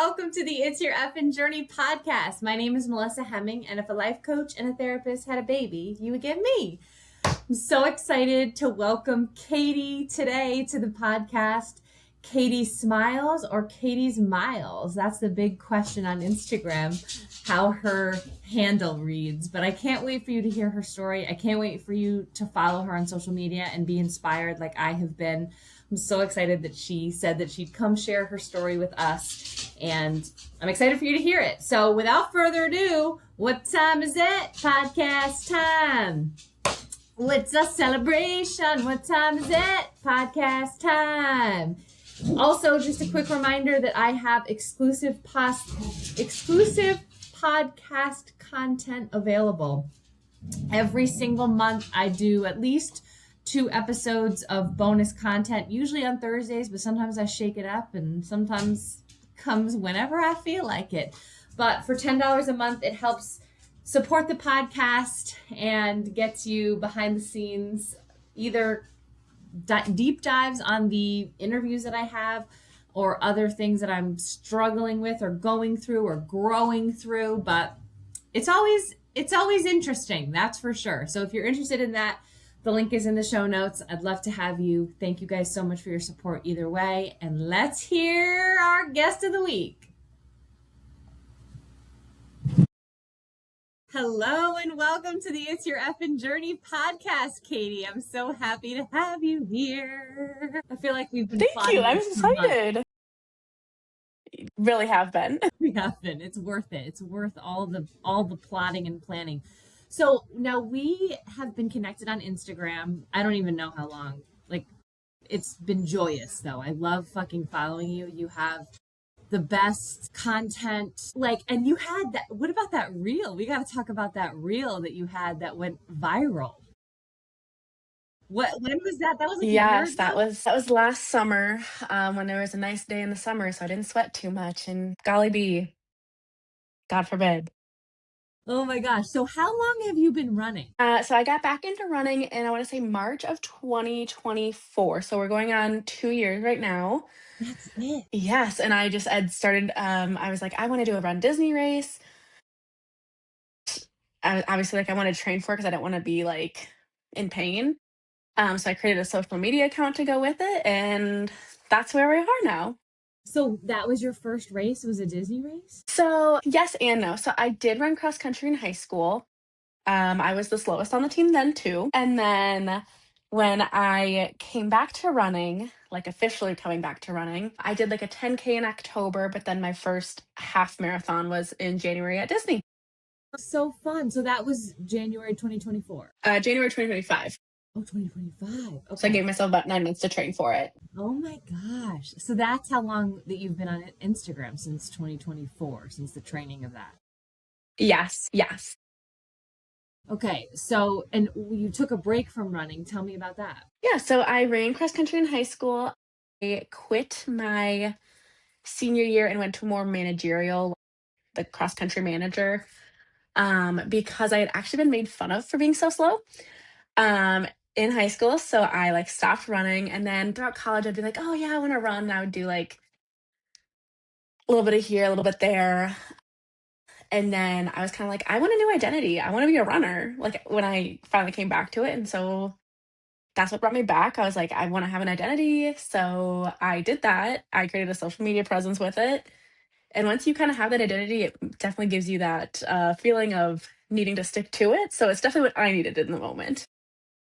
welcome to the It's Your Effin' Journey podcast. My name is Melissa Hemming, and if a life coach and a therapist had a baby, you would get me. I'm so excited to welcome Katie today to the podcast. Katie Smiles or Katie's Miles? That's the big question on Instagram, how her handle reads. But I can't wait for you to hear her story. I can't wait for you to follow her on social media and be inspired like I have been. I'm so excited that she said that she'd come share her story with us, and I'm excited for you to hear it. So without further ado, what time is it? Podcast time. It's a celebration. What time is it? Podcast time. Also, just a quick reminder that I have exclusive podcast content available. Every single month, I do at least 2 episodes of bonus content, usually on Thursdays, but sometimes I shake it up and sometimes comes whenever I feel like it. But for $10 a month, it helps support the podcast and gets you behind the scenes, either deep dives on the interviews that I have or other things that I'm struggling with or going through or growing through. But it's always interesting, that's for sure. So if you're interested in that, the link is in the show notes. I'd love to have you. Thank you guys so much for your support either way. And let's hear our guest of the week. Hello and welcome to the It's Your Effin' Journey podcast, Katie. I'm so happy to have you here. I feel like we've been Thank you. I'm excited. Really have been. We have been. It's worth it. It's worth all the plotting and planning. So now we have been connected on Instagram. I don't even know how long. Like, it's been joyous though. I love fucking following you. You have the best content. Like, and you had that. What about that reel? We got to talk about that reel that you had that went viral. When was that? That was like yes, that was last summer, when there was a nice day in the summer, so I didn't sweat too much. And golly bee, God forbid. Oh my gosh! So how long have you been running? So I got back into running in, I want to say, March of 2024. So we're going on 2 years right now. That's it. Yes, and I started. I was like, I want to do a Run Disney race. Obviously, like, I want to train for it because I don't want to be like in pain. So I created a social media account to go with it, and that's where we are now. So that was your first race? It was a Disney race? So yes and no. So I did run cross country in high school. I was the slowest on the team then too. And then when I came back to running, like officially coming back to running, I did like a 10K in October, but then my first half marathon was in January at Disney. So fun. So that was January 2024. January 2025. Oh, 2025. Okay. So I gave myself about 9 months to train for it. Oh my gosh. So that's how long that you've been on Instagram, since 2024, since the training of that. Yes. Okay. So, and you took a break from running. Tell me about that. Yeah. So I ran cross country in high school. I quit my senior year and went to more managerial, the cross country manager, because I had actually been made fun of for being so slow. In high school. So I like stopped running, and then throughout college I'd be like, oh yeah, I want to run. And I would do like a little bit of here, a little bit there. And then I was kind of like, I want a new identity. I want to be a runner. Like when I finally came back to it. And so that's what brought me back. I was like, I want to have an identity. So I did that. I created a social media presence with it. And once you kind of have that identity, it definitely gives you that feeling of needing to stick to it. So it's definitely what I needed in the moment.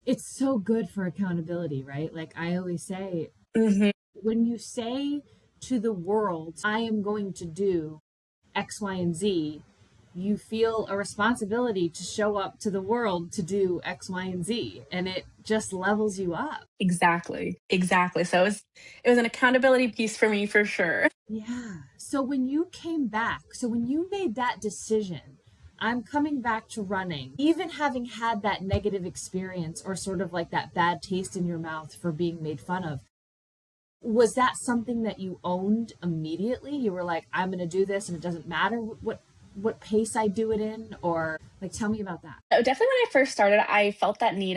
It's so good for accountability, right? Like I always say, when you say to the world, I am going to do X, Y, and Z, you feel a responsibility to show up to the world to do X, Y, and Z. And it just levels you up. Exactly. So it was an accountability piece for me for sure. Yeah. So when you came back, so when you made that decision, I'm coming back to running, even having had that negative experience or sort of like that bad taste in your mouth for being made fun of, was that something that you owned immediately? You were like, I'm going to do this and it doesn't matter what pace I do it in? Or like, tell me about that. Definitely when I first started, I felt that need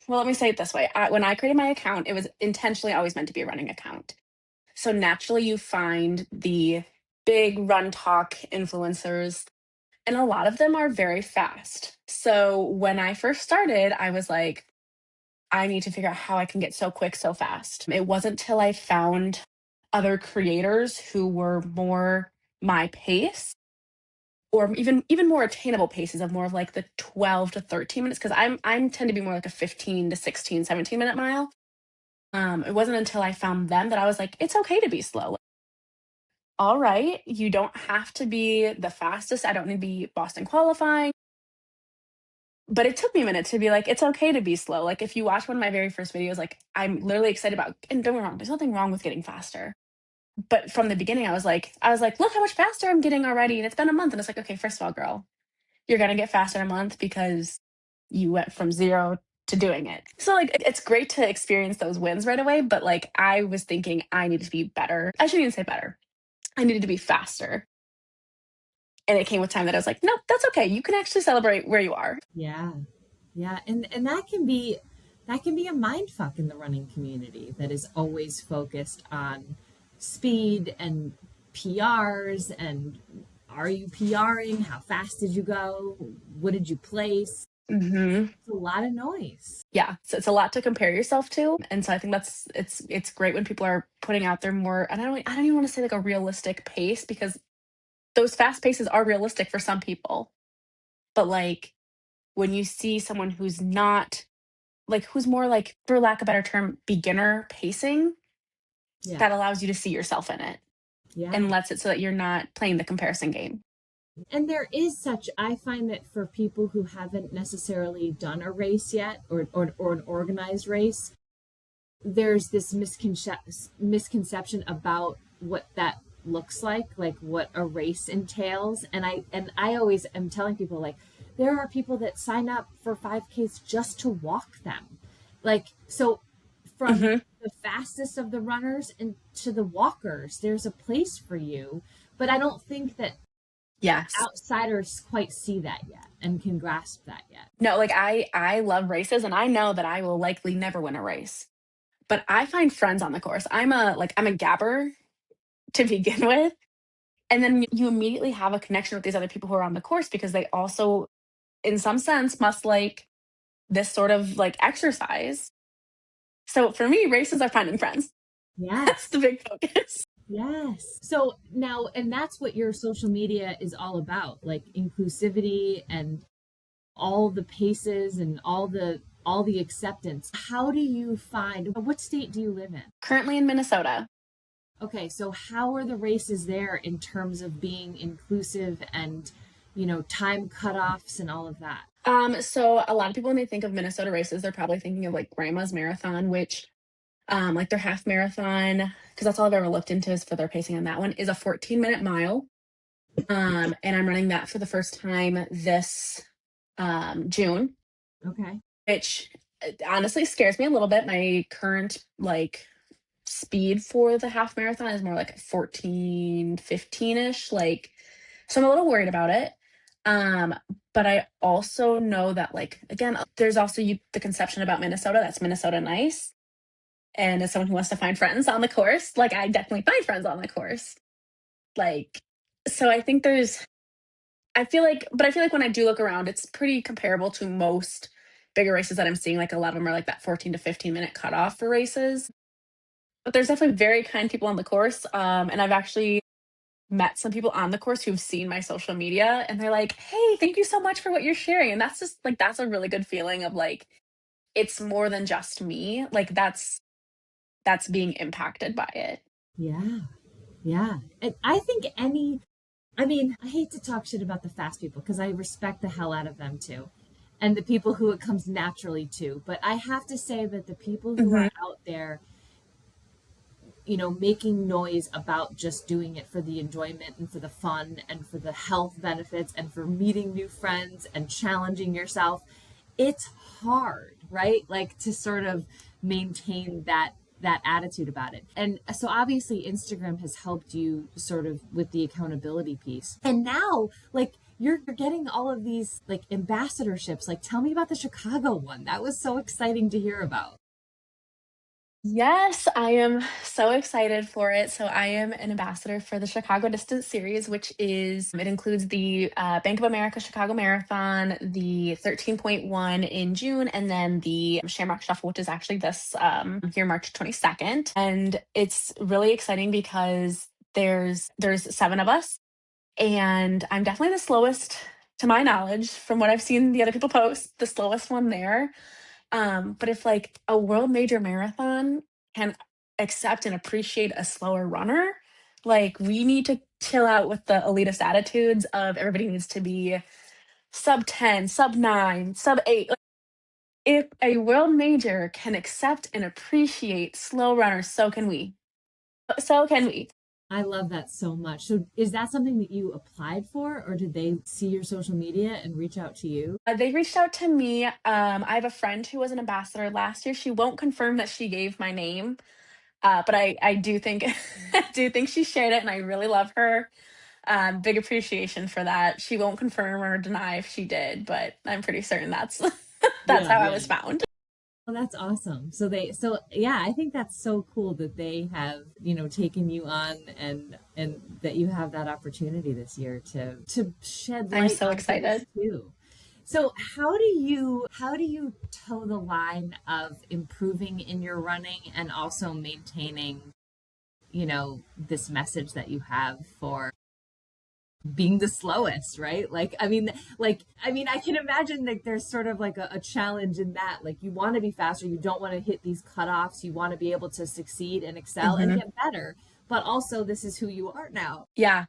well, let me say it this way. When I created my account, it was intentionally always meant to be a running account. So naturally you find the big run talk influencers, and a lot of them are very fast. So when I first started, I was like, I need to figure out how I can get so quick so fast. It wasn't till I found other creators who were more my pace, or even more attainable paces of more of like the 12 to 13 minutes, because I'm tend to be more like a 15 to 16, 17-minute mile. It wasn't until I found them that I was like, it's okay to be slow. All right, you don't have to be the fastest. I don't need to be Boston qualifying. But it took me a minute to be like, it's okay to be slow. Like if you watch one of my very first videos, like I'm literally excited about, and don't get me wrong, there's nothing wrong with getting faster. But from the beginning, I was like, look how much faster I'm getting already. And it's been a month. And it's like, okay, first of all, girl, you're gonna get faster in a month because you went from zero to doing it. So like it's great to experience those wins right away. But like I was thinking I needed to be better. I shouldn't even say better. I needed to be faster. And it came with time that I was like, no, that's okay. You can actually celebrate where you are. Yeah. Yeah. And that can be a mind fuck in the running community that is always focused on speed and PRs and are you PRing? How fast did you go? What did you place? Hmm. It's a lot of noise. Yeah, so it's a lot to compare yourself to, and so I think it's great when people are putting out their more, and I don't even want to say like a realistic pace, because those fast paces are realistic for some people, but like when you see someone who's not like, who's more like, for lack of a better term, beginner pacing, Yeah. that allows you to see yourself in it Yeah. and lets it so that you're not playing the comparison game. And there is such, I find that for people who haven't necessarily done a race yet, or an organized race, there's this misconception about what that looks like what a race entails. And I always am telling people, like, there are people that sign up for 5Ks just to walk them. Like, so from Hmm. the fastest of the runners and to the walkers, there's a place for you. But I don't think that Yes. outsiders quite see that yet and can grasp that yet. No, like I love races, and I know that I will likely never win a race, but I find friends on the course. I'm a gabber to begin with. And then you immediately have a connection with these other people who are on the course, because they also, in some sense, must like this sort of like exercise. So for me, races are finding friends. That's Yes. the big focus. Yes. So now, and that's what your social media is all about, like inclusivity and all the paces and all the acceptance. How do you find, what state do you live in? Currently in Minnesota. Okay, so how are the races there in terms of being inclusive and, time cutoffs and all of that? So a lot of people, when they think of Minnesota races, they're probably thinking of like Grandma's Marathon, which like their half marathon, because that's all I've ever looked into is for their pacing on that one, is a 14-minute mile. And I'm running that for the first time this June, Okay. which honestly scares me a little bit. My current like speed for the half marathon is more like 14, 15-ish. Like, so I'm a little worried about it. Um, but I also know that, like, again, there's also the conception about Minnesota, that's Minnesota nice. And as someone who wants to find friends on the course, like I definitely find friends on the course. Like, so I think I feel like when I do look around, it's pretty comparable to most bigger races that I'm seeing. Like a lot of them are like that 14 to 15-minute cutoff for races. But there's definitely very kind people on the course. And I've actually met some people on the course who've seen my social media, and they're like, hey, thank you so much for what you're sharing. And that's just like, that's a really good feeling of like, it's more than just me. Like that's being impacted by it. Yeah. Yeah. And I think I hate to talk shit about the fast people because I respect the hell out of them too. And the people who it comes naturally to. But I have to say that the people who Hmm. are out there, making noise about just doing it for the enjoyment and for the fun and for the health benefits and for meeting new friends and challenging yourself, it's hard, right? Like to sort of maintain that attitude about it. And so obviously Instagram has helped you sort of with the accountability piece. And now, like, you're getting all of these like ambassadorships. Like, tell me about the Chicago one. That was so exciting to hear about. Yes, I am so excited for it. So I am an ambassador for the Chicago Distance Series, which is it includes the Bank of America Chicago Marathon, the 13.1 in June, and then the Shamrock Shuffle, which is actually this here March 22nd. And it's really exciting because there's seven of us, and I'm definitely the slowest to my knowledge, from what I've seen the other people post, the slowest one there. But if like a world major marathon can accept and appreciate a slower runner, like we need to chill out with the elitist attitudes of everybody needs to be sub 10, sub 9, sub 8. Like, if a world major can accept and appreciate slow runners, so can we. So can we. I love that so much. So is that something that you applied for, or did they see your social media and reach out to you? They reached out to me. I have a friend who was an ambassador last year. She won't confirm that she gave my name, but I do think I do think she shared it, and I really love her. Big appreciation for that. She won't confirm or deny if she did, but I'm pretty certain that's that's Yeah, how I yeah. was found. Well, that's awesome. So yeah, I think that's so cool that they have, taken you on and that you have that opportunity this year to shed I'm light so on things excited. too. So how do you toe the line of improving in your running and also maintaining, this message that you have for being the slowest, right? Like, I can imagine that there's sort of like a challenge in that. Like, you want to be faster, you don't want to hit these cutoffs, you want to be able to succeed and excel and Hmm. get better. But also, this is who you are now. Yeah,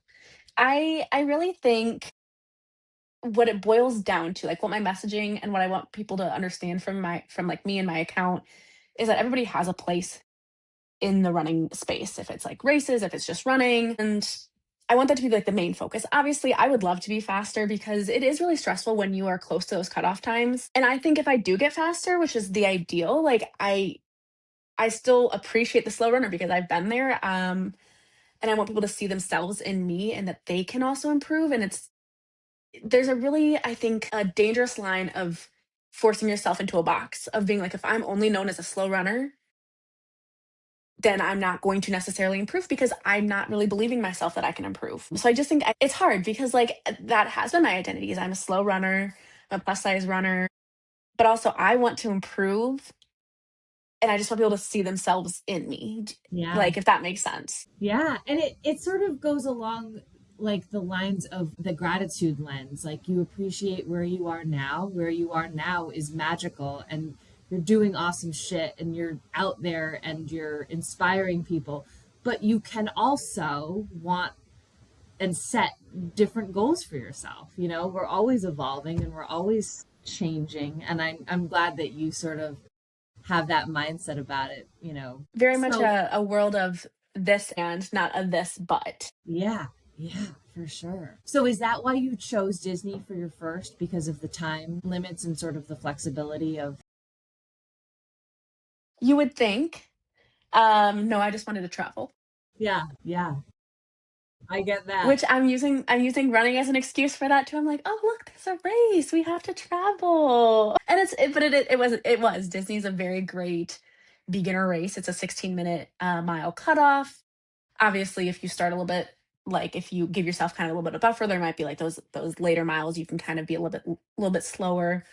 I really think what it boils down to, like what my messaging and what I want people to understand from like me and my account, is that everybody has a place in the running space. If it's like races, if it's just running, and I want that to be like the main focus. Obviously, I would love to be faster because it is really stressful when you are close to those cutoff times. And I think if I do get faster, which is the ideal, like I still appreciate the slow runner because I've been there. And I want people to see themselves in me and that they can also improve. And there's a really, I think, a dangerous line of forcing yourself into a box of being like, if I'm only known as a slow runner, then I'm not going to necessarily improve because I'm not really believing myself that I can improve. So I just think it's hard because like that has been my identity is I'm a slow runner, I'm a plus size runner, but also I want to improve and I just want people to see themselves in me. Yeah. Like if that makes sense. Yeah, and it sort of goes along like the lines of the gratitude lens. Like, you appreciate where you are now. Where you are now is magical, and you're doing awesome shit, and you're out there and you're inspiring people. But you can also want and set different goals for yourself. We're always evolving and we're always changing, and I'm glad that you sort of have that mindset about it. Very much So a world of this and not a this but. yeah, yeah, for sure. So is that why you chose Disney for your first? Because of the time limits and sort of the flexibility of. You would think. No, I just wanted to travel. Yeah, yeah, I get that. Which I'm using running as an excuse for that too. I'm like, oh look, there's a race. We have to travel. And it was Disney's a very great beginner race. It's a 16-minute mile cutoff. Obviously, if you start a little bit like if you give yourself kind of a little bit of buffer, there might be like those later miles you can kind of be a little bit slower.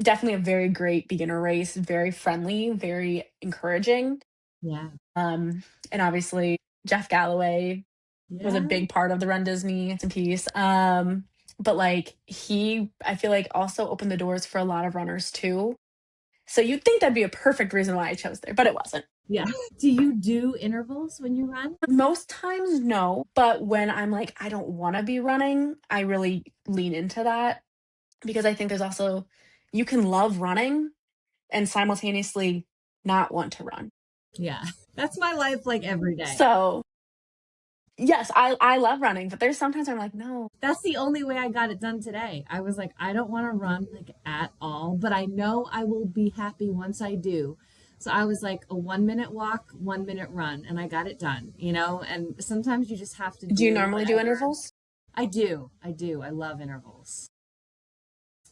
Definitely a very great beginner race, very friendly, very encouraging. Yeah, Um, and obviously Jeff Galloway was a yeah, big part of the Run Disney piece. But like I feel like also opened the doors for a lot of runners too. So you'd think that'd be a perfect reason why I chose there, but it wasn't. yeah. Do you do intervals when you run? Most times, no. But when I'm like, I don't want to be running, I really lean into that because I think there's also, you can love running and simultaneously not want to run. Yeah, that's my life like every day. So, yes, I love running, but there's sometimes I'm like, no. That's the only way I got it done today. I was like, I don't want to run like at all, but I know I will be happy once I do. So I was like a 1 minute walk, 1 minute run, and I got it done. And sometimes you just have to Do you do normally do whatever. intervals? I do. I do. I love intervals.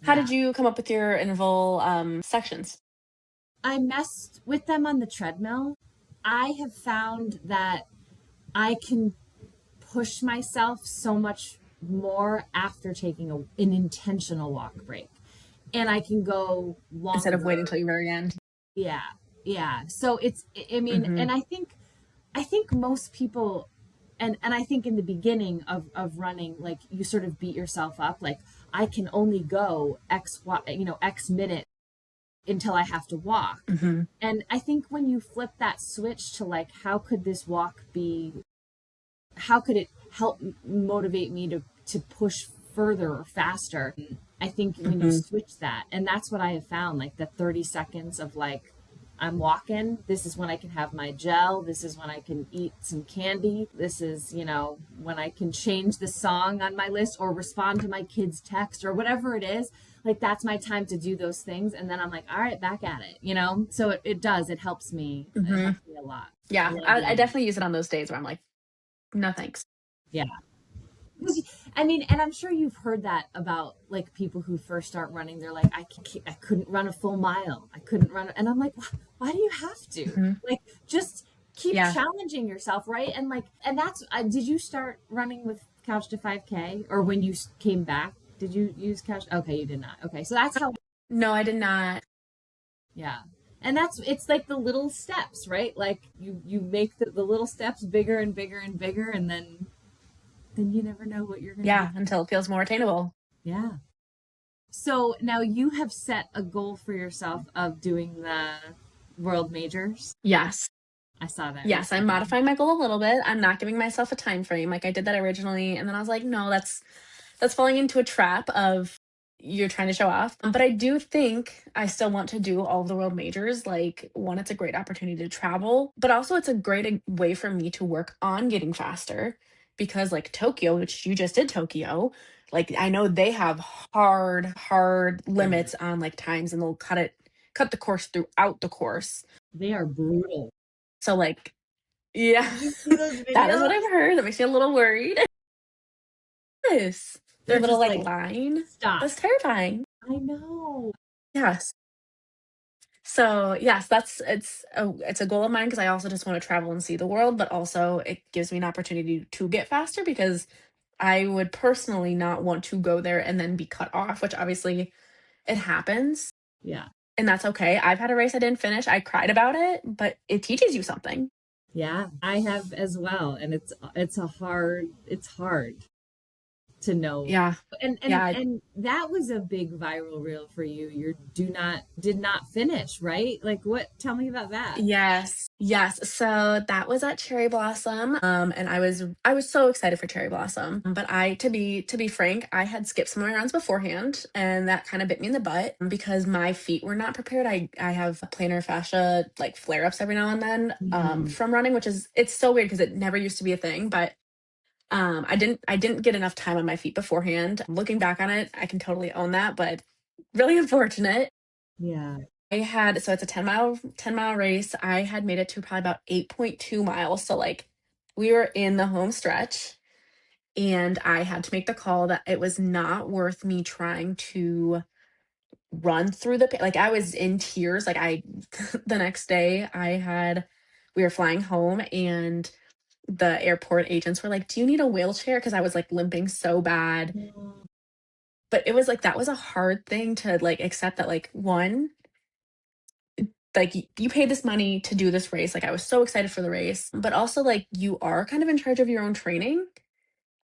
How Yeah. did you come up with your interval sections? I messed with them on the treadmill. I have found that I can push myself so much more after taking an intentional walk break. And I can go Instead of waiting longer. till the very end. Yeah. Yeah. So it's, I mean, Mm-hmm. and I think most people, and I think in the beginning of running, like you sort of beat yourself up, like I can only go X minute until I have to walk. Mm-hmm. And I think when you flip that switch to like, how could it help motivate me to push further or faster? I think when you Mm-hmm. switch that, and that's what I have found, like the 30 seconds of like, I'm walking, this is when I can have my gel, this is when I can eat some candy, this is, when I can change the song on my list or respond to my kid's text or whatever it is. Like that's my time to do those things, and then I'm like, all right, back at it. So it helps me. It Mm-hmm. helps me a lot. I Yeah, love I running. definitely use it on those days where I'm like, no thanks. Yeah. I mean, and I'm sure you've heard that about like people who first start running. They're like, I couldn't run a full mile. I couldn't run. And I'm like, why do you have to? Mm-hmm. Like, just keep Yeah. challenging yourself, right? And like, and that's, did you start running with Couch to 5K, or when you came back, did you use Couch? Okay, you did not. Okay. So that's how, No, I did not. yeah. And it's like the little steps, right? Like you make the little steps bigger and bigger and bigger. And then you never know what you're going to do. Yeah, until it feels more attainable. Yeah. So now you have set a goal for yourself of doing the world majors. Yes. I saw that Yes, I'm recently. modifying my goal a little bit. I'm not giving myself a time frame. Like I did that originally, and then I was like, no, that's falling into a trap of you're trying to show off. But I do think I still want to do all of the world majors. Like one, it's a great opportunity to travel, but also it's a great way for me to work on getting faster because like Tokyo, which you just did Tokyo, like I know they have hard Yeah. limits on like times and they'll cut the course throughout the course. They are brutal. So like yeah, Did you see those that is what videos? I've heard. That makes me a little worried. Yes. Their They're little just like like, line. stop. That's terrifying. I know. Yes. So yes, it's a goal of mine because I also just want to travel and see the world, but also it gives me an opportunity to get faster because I would personally not want to go there and then be cut off, which obviously it happens Yeah. and that's okay. I've had a race I didn't finish. I cried about it, but it teaches you something. Yeah. I have as well. And it's hard to know. Yeah. Yeah. And that was a big viral reel for you. Your did not finish, right? Like what? Tell me about that. Yes. Yes. So that was at Cherry Blossom. And I was so excited for Cherry Blossom. But to be frank, I had skipped some of my rounds beforehand and that kind of bit me in the butt because my feet were not prepared. I have plantar fascia like flare-ups every now and then Mhm. from running, which is it's so weird because it never used to be a thing, but I didn't get enough time on my feet beforehand. Looking back on it, I can totally own that, but really unfortunate. Yeah. So it's a 10-mile race. I had made it to probably about 8.2 miles. So like we were in the home stretch and I had to make the call that it was not worth me trying to run through like I was in tears. Like the next day we were flying home and the airport agents were like, "Do you need a wheelchair?" Because I was like limping so bad. But it was like that was a hard thing to like accept that like one, like you paid this money to do this race. Like I was so excited for the race, but also like you are kind of in charge of your own training.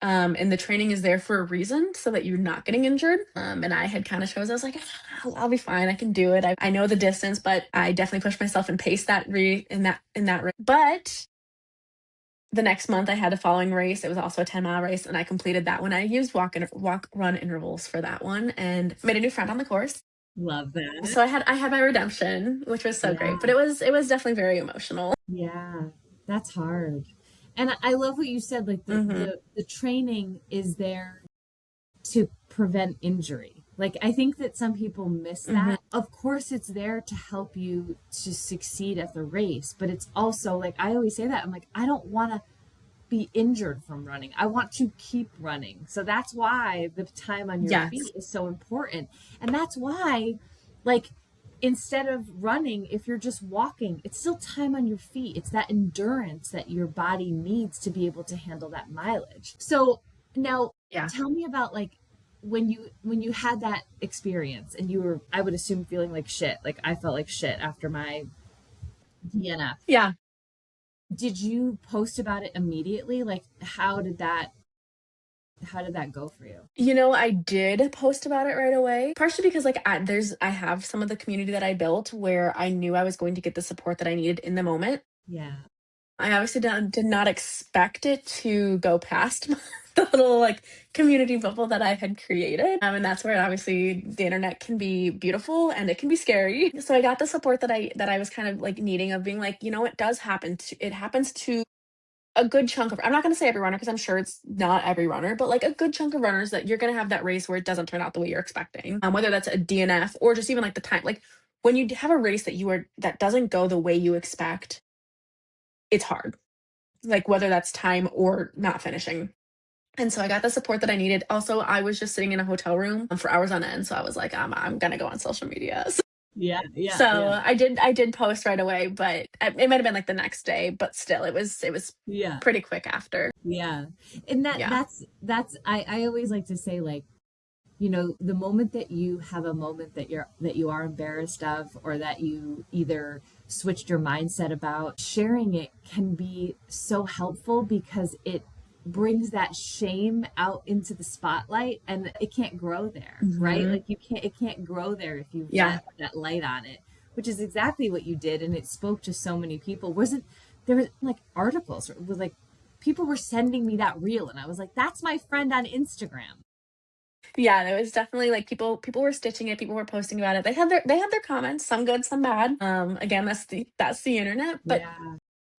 And the training is there for a reason so that you're not getting injured. And I had kind of chose, I was like, I'll be fine. I can do it. I know the distance, but I definitely pushed myself and paced in that race. But the next month I had a following race. It was also a 10-mile race and I completed that one. I used walk run intervals for that one and made a new friend on the course. Love that. So I had my redemption, which was so great. But Yeah. it was definitely very emotional. Yeah. That's hard. And I love what you said, like Mhm. the training is there to prevent injury. Like I think that some people miss Mhm. that. Of course it's there to help you to succeed at the race, but it's also like I always say that I'm like I don't want to be injured from running. I want to keep running. So that's why the time on your Yes. feet is so important. And that's why like instead of running, if you're just walking, it's still time on your feet. It's that endurance that your body needs to be able to handle that mileage. So now Yeah. tell me about like when you had that experience and you were, I would assume, feeling like shit. Like I felt like shit after my DNF. Yeah. Did you post about it immediately? Like how did that go for you? I did post about it right away, partially because like I have some of the community that I built where I knew I was going to get the support that I needed in the moment. Yeah. I obviously did not expect it to go past the little like community bubble that I had created. And that's where obviously the internet can be beautiful and it can be scary. So I got the support that I was kind of like needing, of being like, it does happen it happens to a good chunk of, I'm not going to say every runner because I'm sure it's not every runner, but like a good chunk of runners, that you're going to have that race where it doesn't turn out the way you're expecting. Whether that's a DNF or just even like the time, like when you have a race that doesn't go the way you expect, it's hard. Like whether that's time or not finishing. And so I got the support that I needed. Also, I was just sitting in a hotel room for hours on end. So I was like, I'm going to go on social media. Yeah, yeah, So yeah, I did post right away, but it might have been like the next day, but still it was yeah, pretty quick after. yeah. And Yeah. that's I always like to say, like, the moment that you have a moment that you are embarrassed of, or that you either switched your mindset about, sharing it can be so helpful because it brings that shame out into the spotlight, and it can't grow there, right? Hmm. Like it can't grow there if you've Yeah. let that light on it, which is exactly what you did, and it spoke to so many people. Wasn't there was like articles with like people were sending me that reel, and I was like, that's my friend on Instagram. Yeah, there was definitely like people were stitching it, people were posting about it. They had their comments, some good, some bad. Again, that's the internet, but Yeah.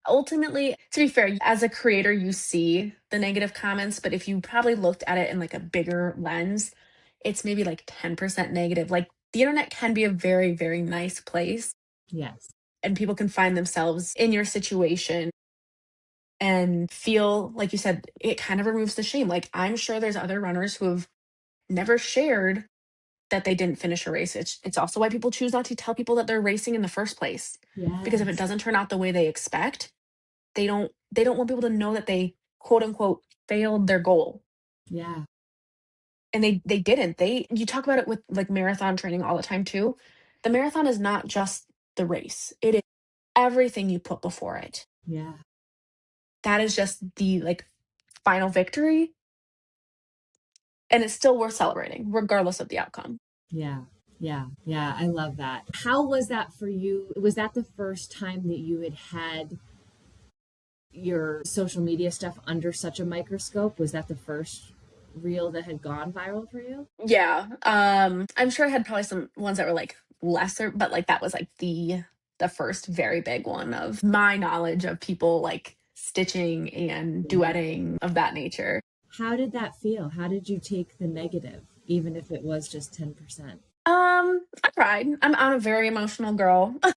ultimately, to be fair, as a creator, you see the negative comments, but if you probably looked at it in like a bigger lens, it's maybe like 10% negative. Like the internet can be a very, very nice place, Yes. and people can find themselves in your situation and feel, like you said, it kind of removes the shame. Like I'm sure there's other runners who have never shared that they didn't finish a race. It's also why people choose not to tell people that they're racing in the first place. Because if it Yes. doesn't turn out the way they expect, they don't want people to know that they quote unquote failed their goal. Yeah. And they didn't. You talk about it with like marathon training all the time too. The marathon is not just the race. It is everything you put before it. Yeah. That is just the like final victory, and it's still worth celebrating regardless of the outcome. Yeah. Yeah. Yeah. I love that. How was that for you? Was that the first time that you had your social media stuff under such a microscope? Was that the first reel that had gone viral for you? Yeah. I'm sure I had probably some ones that were like lesser, but like that was like the first very big one of my knowledge of people like stitching and Yeah. duetting of that nature. How did that feel? How did you take the negative, even if it was just 10%? I cried. I'm a very emotional girl. So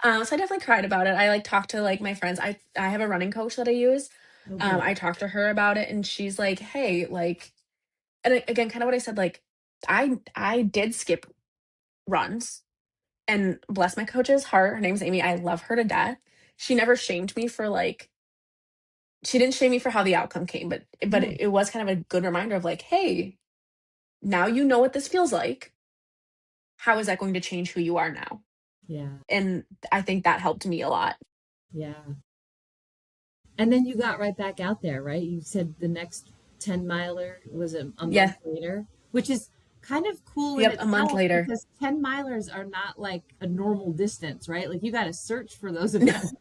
I definitely cried about it. I like talked to like my friends. I have a running coach that I use. Oh, good. I talked to her about it, and she's like, "Hey, like," and again, kind of what I said, like I did skip runs. And bless my coach's heart, her name's Amy, I love her to death. She never shamed me for, like, she didn't shame me for how the outcome came, but Yeah. it was kind of a good reminder of like, "Hey, now you know what this feels like. How is that going to change who you are now?" Yeah. And I think that helped me a lot. Yeah. And then you got right back out there, right? You said the next 10 miler was a month Yeah. later, which is kind of cool in Yep, a month itself later. because 10 milers are not like a normal distance, right? Like you got to search for those events.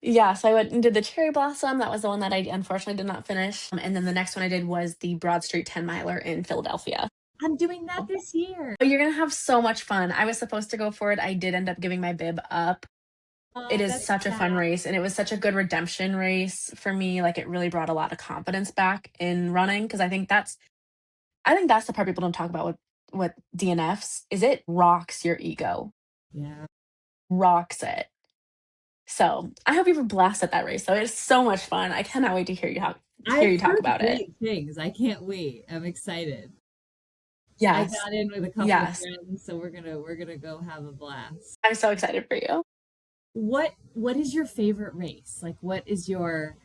Yeah, so I went and did the cherry blossom, that was the one that I unfortunately did not finish, and then the next one I did was the Broad Street 10 miler in Philadelphia. I'm doing that this year. Oh, you're gonna have so much fun. I was supposed to go for it, I did end up giving my bib up. It Oh, is that's such a fun sad. race, and it was such a good redemption race for me. Like it really brought a lot of confidence back in running, because I think that's the part people don't talk about with DNFs is it rocks your ego, Yeah. rocks it. So I hope you have a blast at that race. So it's so much fun. I cannot wait to hear I've you talk heard about it. great things. I can't wait. I'm excited. I Yes. got in with a couple of Yes. friends, so we're gonna go have a blast. I'm so excited for you. What is your favorite race? Like, what is your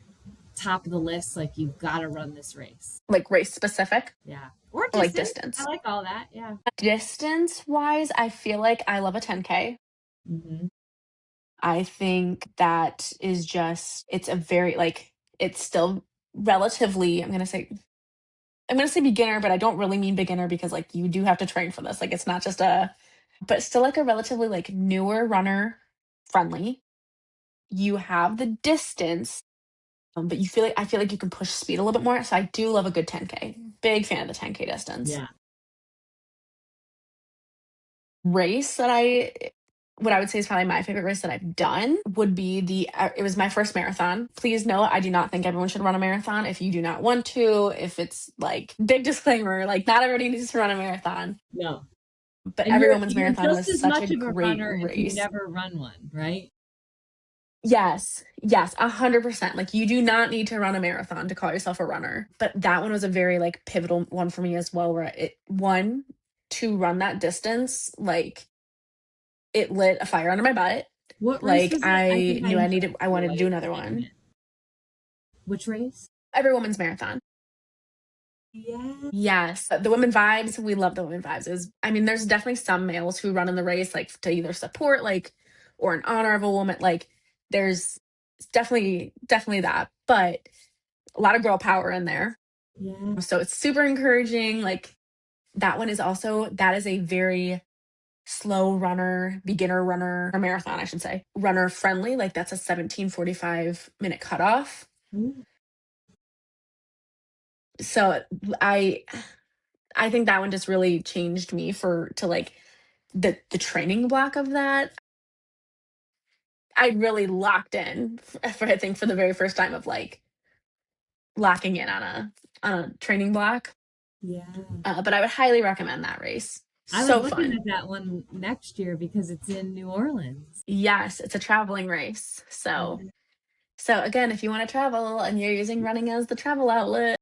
top of the list? Like, you've got to run this race. Like race specific Yeah, or or like distance. I distance? like all that. Yeah. Distance wise, I feel like I love a 10K. Hmm. I think that is just, it's a very, like, it's still relatively, I'm going to say beginner, but I don't really mean beginner because like you do have to train for this. Like it's not just but still like a relatively like newer runner friendly. You have the distance, but I feel like you can push speed a little bit more. So I do love a good 10K. Big fan of the 10K distance. Yeah. Race that what I would say is probably my favorite race that I've done would be it was my first marathon. Please know, I do not think everyone should run a marathon. If you do not want to, if it's like big disclaimer, like not everybody needs to run a marathon. No. But And every you're woman's you're marathon just was as such a much of a great runner if you've race. never run one, right? Yes, yes, 100%. Like you do not need to run a marathon to call yourself a runner. But that one was a very like pivotal one for me as well, where to run that distance, like it lit a fire under my butt. What race Like was it? I I think I knew know I the wanted to do white another one. segment. Which race? Every woman's marathon. Yeah. Yes, the women vibes. We love the women vibes. I mean, there's definitely some males who run in the race, like to either support, like, or in honor of a woman. Like, there's definitely that, but a lot of girl power in there. Yeah. So it's super encouraging. Like, that is a very slow runner, beginner runner, or marathon, I should say, runner friendly. Like, that's a 17:45 minute cutoff. Ooh. So I I think that one just really changed me to like the training block of that. I really locked in I think for the very first time of like locking in on a training block. Yeah. But I would highly recommend that race. I was So looking fun. at that one next year because it's in New Orleans. Yes, it's a traveling race. So Yeah. again, if you want to travel and you're using running as the travel outlet,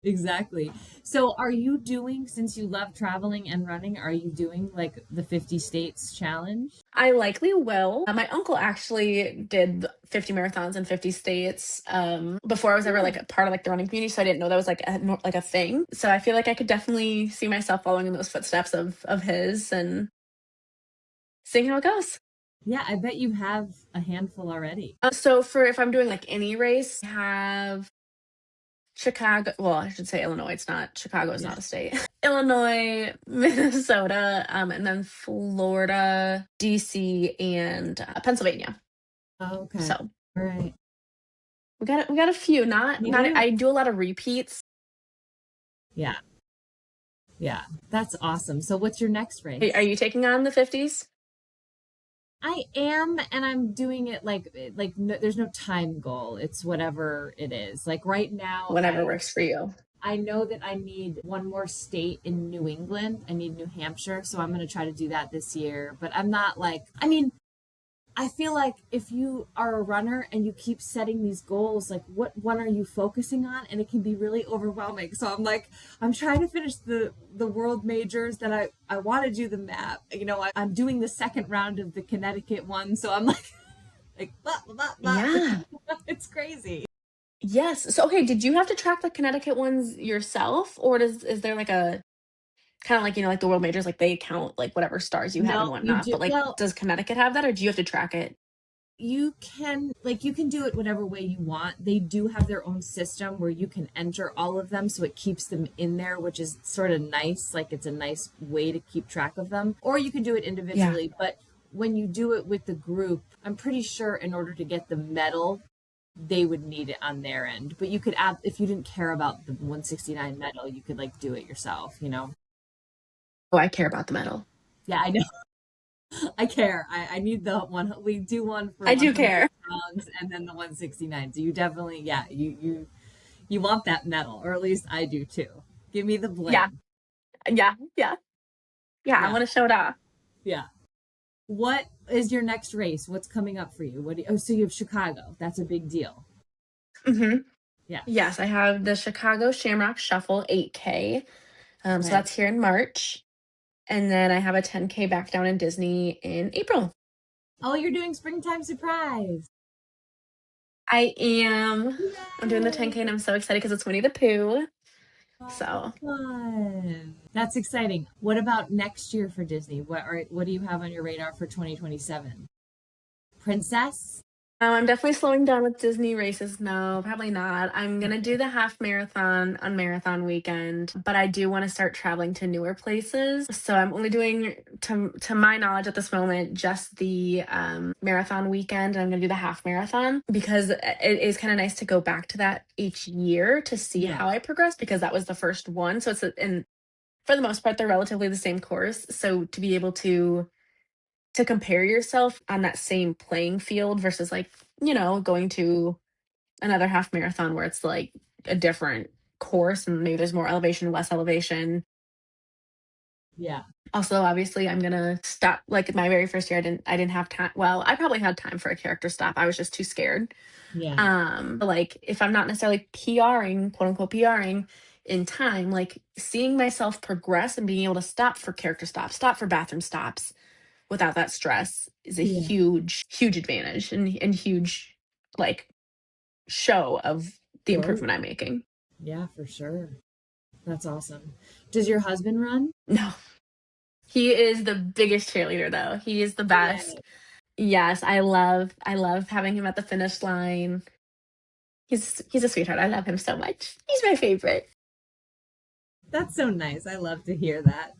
Exactly. So are you doing, since you love traveling and running, are you doing like the 50 states challenge? I likely will. My uncle actually did 50 marathons in 50 states before I was ever like Cool. a part of like the running community, so I didn't know that was like a thing. So I feel like I could definitely see myself following in those footsteps of his and seeing how it goes. Yeah, I bet you have a handful already. So for if I'm doing like any race, I have Chicago. Well, I should say Illinois. It's not Chicago. Is Yeah. not a state. Illinois, Minnesota, and then Florida, DC, and Pennsylvania. Oh, okay. So All right. we got a few. You Not do. I do a lot of repeats. Yeah. Yeah. That's awesome. So what's your next Are race? you taking on the 50s? I am, and I'm doing it like no, there's no time goal. It's whatever it is. Like right now, Whatever works for you. I know that I need one more state in New England. I need New Hampshire, so I'm going to try to do that this year. But I'm not like, I mean, I feel like if you are a runner and you keep setting these goals, like what one are you focusing on? And it can be really overwhelming. So I'm like, I'm trying to finish the world majors that I want to do the map. You know, I'm doing the second round of the Connecticut one. So I'm like, blah, blah, blah, Yeah. blah. It's crazy. Yes. So okay, did you have to track the Connecticut ones yourself, or is there like a kind of like like the world majors, like they count like whatever stars you have and No, you whatnot? do. But like, Well, does Connecticut have that, or do you have to track it? you can do it whatever way you want. They do have their own system where you can enter all of them, so it keeps them in there, which is sort of nice. Like it's a nice way to keep track of them, or you can do it Yeah. individually. But when you do it with the group, I'm pretty sure in order to get the medal they would need it on their end. But you could add, if you didn't care about the 169 medal, you could like do it yourself. Oh, I care about the medal. Yeah, I know. I care. I need the one. We do one for I do 100 care. pounds and then the 169. So you definitely, yeah, you want that medal, or at least I do too. Give me the Yeah. bling. Yeah. Yeah. Yeah. I Yeah, want to show it off. yeah. What is your next race? What's coming up for you? Oh, so you have Chicago. That's a big deal. Hmm. Yeah. Yes, I have the Chicago Shamrock Shuffle 8K. So that's here in March. And then I have a 10K back down in Disney in April. Oh, you're doing springtime surprise. I am. Yay. I'm doing the 10K and I'm so excited because it's Winnie the Pooh. So Fun. That's exciting. What about next year for Disney? What do you have on your radar for 2027? Princess? I'm definitely slowing down with Disney races. No, probably not. I'm gonna do the half marathon on marathon weekend, but I do want to start traveling to newer places. So I'm only doing, to my knowledge at this moment, just the marathon weekend. And I'm gonna do the half marathon because it is kind of nice to go back to that each year to see how I progress, because that was the first one. So and for the most part, they're relatively the same course. So to be able to compare yourself on that same playing field versus, like, going to another half marathon where it's like a different course and maybe there's more elevation, less elevation. Yeah. Also, obviously, I'm gonna stop. Like my very first year, I didn't have time. Well, I probably had time for a character stop. I was just too scared. Yeah. Like if I'm not necessarily PRing, quote unquote PRing in time, like seeing myself progress and being able to stop for character stops, stop for bathroom stops without that stress is a Yeah. huge advantage and huge, like, show of the Growth. improvement I'm making. Yeah, for sure. That's awesome. Does your husband run? No, he is the biggest cheerleader though. He is the Yeah. best. Yes, I love having him at the finish line. He's a sweetheart. I love him so much. He's my favorite. That's so nice. I love to hear that.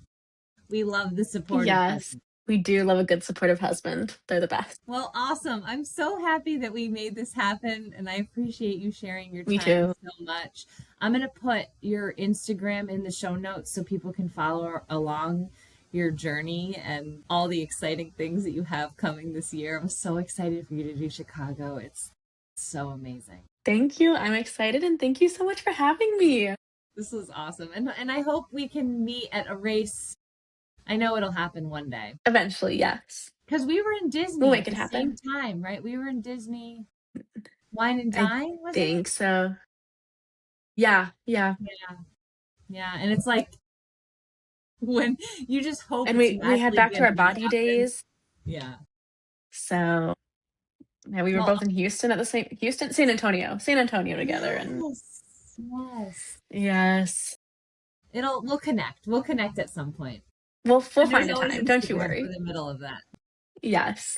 We love the supportive Yes, husband. we do love a good supportive husband. They're the best. Well, awesome. I'm so happy that we made this happen, and I appreciate you sharing your Me time too. so much. I'm going to put your Instagram in the show notes so people can follow along your journey and all the exciting things that you have coming this year. I'm so excited for you to do Chicago. It's so amazing. Thank you. I'm excited and thank you so much for having me. This was awesome. And I hope we can meet at a race. I know it'll happen one day. Eventually, yes. Because we were in We'll Disney make at it the happen. same time, right? We were in Disney Wine and I Dine, was it? think so. Yeah, yeah. Yeah. Yeah. And it's like when you just hope And it's we had magically back to our gonna body happen. days. Yeah. So yeah, we were Well, both in Houston at the same San Antonio together. And yes. Yes. yes, We'll connect. We'll connect at some point. we'll And there's find a always time. Don't you Instagram for worry. the middle of that. Yes.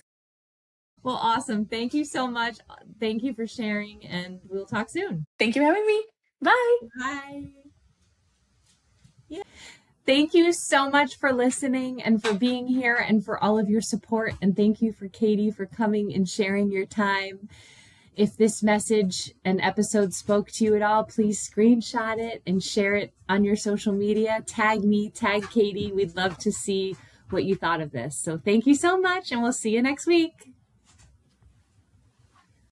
Well, awesome. Thank you so much. Thank you for sharing, and we'll talk soon. Thank you for having me. Bye. Bye. Yeah. Thank you so much for listening and for being here and for all of your support. And thank you for Katie for coming and sharing your time. If this message and episode spoke to you at all, please screenshot it and share it on your social media. Tag me, tag Katie. We'd love to see what you thought of this. So thank you so much, and we'll see you next week.